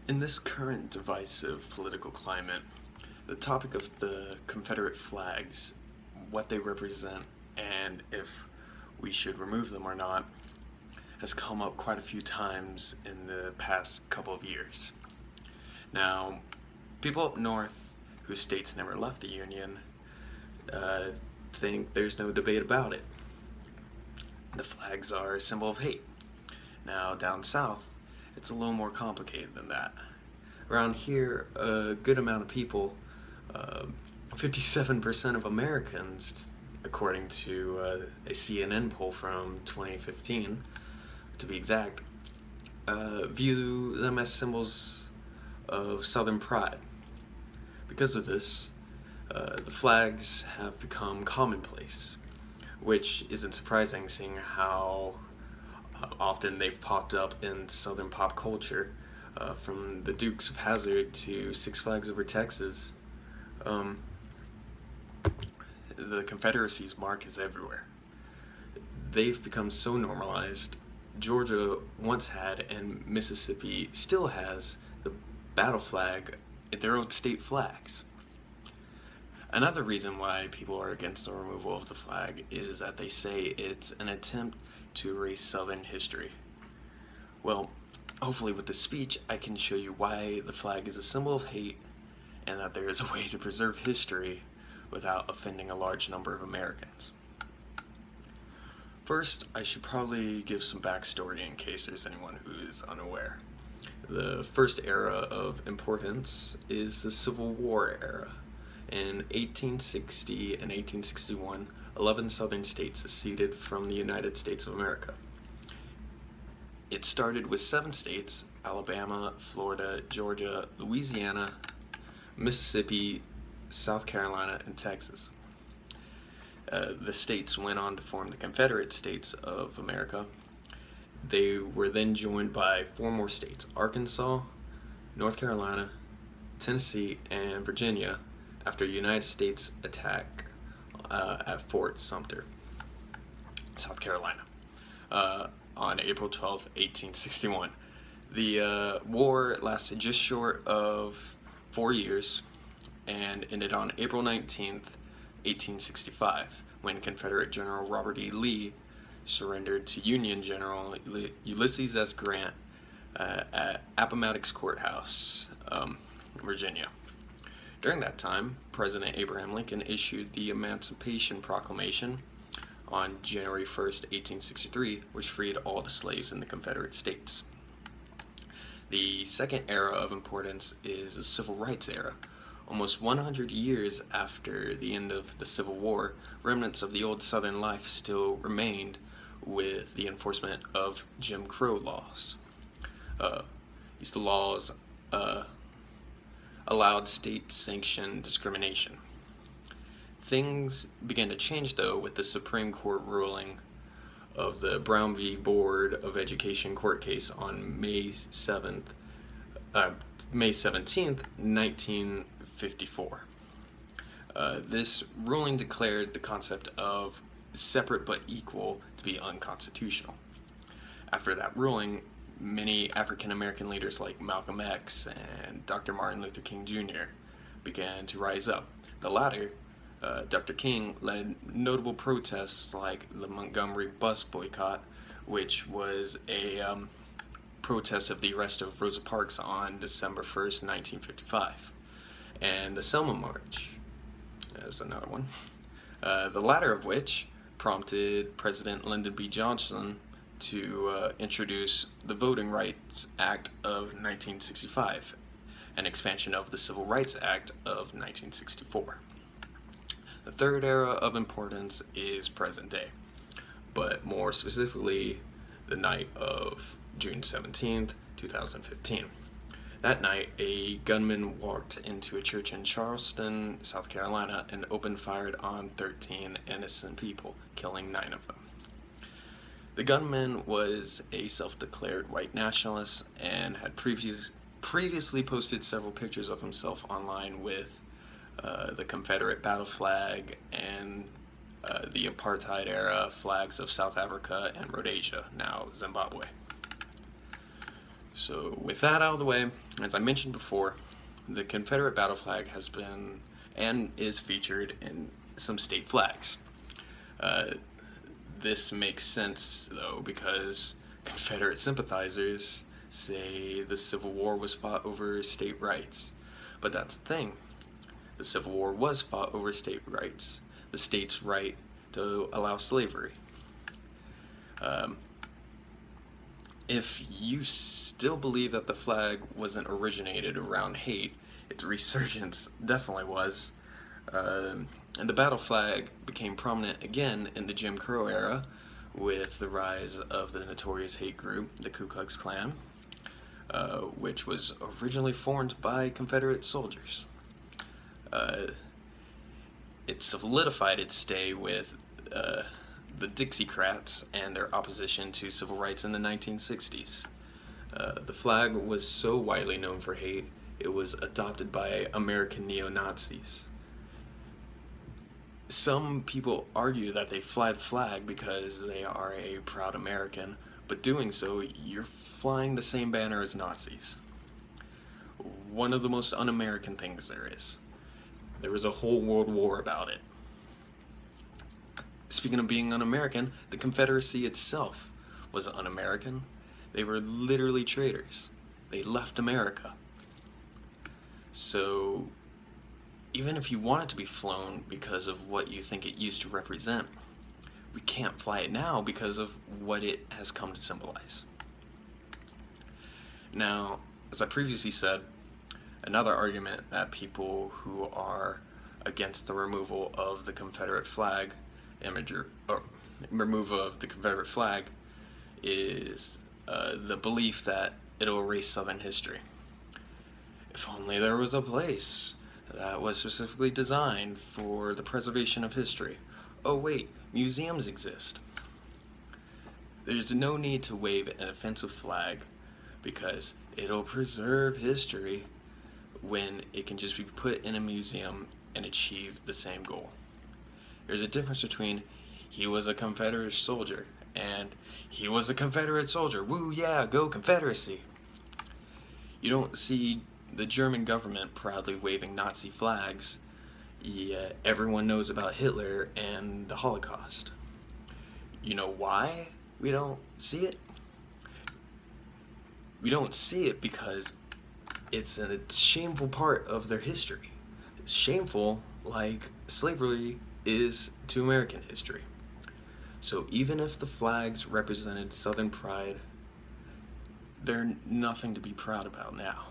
In this current divisive political climate, the topic of the Confederate flags, what they represent, and if we should remove them or not, has come up quite a few times in the past couple of years. Now, people up north whose states never left the Union uh, think there's no debate about it. The flags are a symbol of hate. Now, down south, it's a little more complicated than that. Around here, a good amount of people, uh, 57% of Americans, according to a CNN poll from 2015, to be exact, view them as symbols of Southern pride. Because of this, the flags have become commonplace, which isn't surprising seeing how often they've popped up in Southern pop culture, from the Dukes of Hazzard to Six Flags Over Texas. Um, the Confederacy's mark is everywhere. They've become so normalized. Georgia once had, and Mississippi still has, the battle flag, their own state flags. Another reason why people are against the removal of the flag is that they say it's an attempt to erase Southern history. Well, hopefully with this speech I can show you why the flag is a symbol of hate and that there is a way to preserve history without offending a large number of Americans. First, I should probably give some backstory in case there's anyone who is unaware. The first era of importance is the Civil War era. In 1860 and 1861, 11 southern states seceded from the United States of America. It started with 7 states: Alabama, Florida, Georgia, Louisiana, Mississippi, South Carolina, and Texas. The states went on to form the Confederate States of America. They were then joined by 4 more states: Arkansas, North Carolina, Tennessee, and Virginia, after a United States attack at Fort Sumter, South Carolina, on April 12, 1861. The war lasted just short of 4 years and ended on April 19th, 1865, when Confederate General Robert E. Lee surrendered to Union General Ulysses S. Grant at Appomattox Courthouse, Virginia. During that time, President Abraham Lincoln issued the Emancipation Proclamation on January 1st, 1863, which freed all the slaves in the Confederate States. The second era of importance is the Civil Rights era. Almost 100 years after the end of the Civil War, remnants of the old Southern life still remained with the enforcement of Jim Crow laws. These laws allowed state-sanctioned discrimination. Things began to change, though, with the Supreme Court ruling of the Brown v. Board of Education court case on May 17th, 1954. This ruling declared the concept of separate but equal to be unconstitutional. After that ruling, many African American leaders like Malcolm X and Dr. Martin Luther King Jr. began to rise up. The latter, Dr. King, led notable protests like the Montgomery bus boycott, which was a protest of the arrest of Rosa Parks on December 1st, 1955, and the Selma March is another one, the latter of which prompted President Lyndon B. Johnson to introduce the Voting Rights Act of 1965, an expansion of the Civil Rights Act of 1964. The third era of importance is present day, but more specifically the night of June 17th, 2015. That night, a gunman walked into a church in Charleston, South Carolina, and opened fire on 13 innocent people, killing 9 of them. The gunman was a self-declared white nationalist and had previously posted several pictures of himself online with the Confederate battle flag and the apartheid-era flags of South Africa and Rhodesia, now Zimbabwe. So with that out of the way, as I mentioned before, the Confederate battle flag has been and is featured in some state flags. Uh, this makes sense though because Confederate sympathizers say the Civil War was fought over state rights. But that's the thing. The Civil War was fought over state rights. The state's right to allow slavery. Um, if you still believe that the flag wasn't originated around hate, its resurgence definitely was. And the battle flag became prominent again in the Jim Crow era with the rise of the notorious hate group, the Ku Klux Klan, which was originally formed by Confederate soldiers. It solidified its stay with the Dixiecrats and their opposition to civil rights in the 1960s. The flag was so widely known for hate, it was adopted by American neo-Nazis. Some people argue that they fly the flag because they are a proud American, but doing so, you're flying the same banner as Nazis. One of the most un-American things there is. There was a whole world war about it. Speaking of being un-American, the Confederacy itself was un-American. They were literally traitors. They left America. So, even if you want it to be flown because of what you think it used to represent, we can't fly it now because of what it has come to symbolize. Now, as I previously said, another argument that people who are against the removal of the Confederate flag removal of the Confederate flag is the belief that it'll erase Southern history. If only there was a place that was specifically designed for the preservation of history. Oh wait, museums exist. There's no need to wave an offensive flag because it'll preserve history when it can just be put in a museum and achieve the same goal. There's a difference between he was a Confederate soldier and he was a Confederate soldier. Woo, yeah, go Confederacy. You don't see the German government proudly waving Nazi flags, yet everyone knows about Hitler and the Holocaust. You know why we don't see it? We don't see it because it's a shameful part of their history. It's shameful like slavery is to American history. So even if the flags represented Southern pride, they're nothing to be proud about now.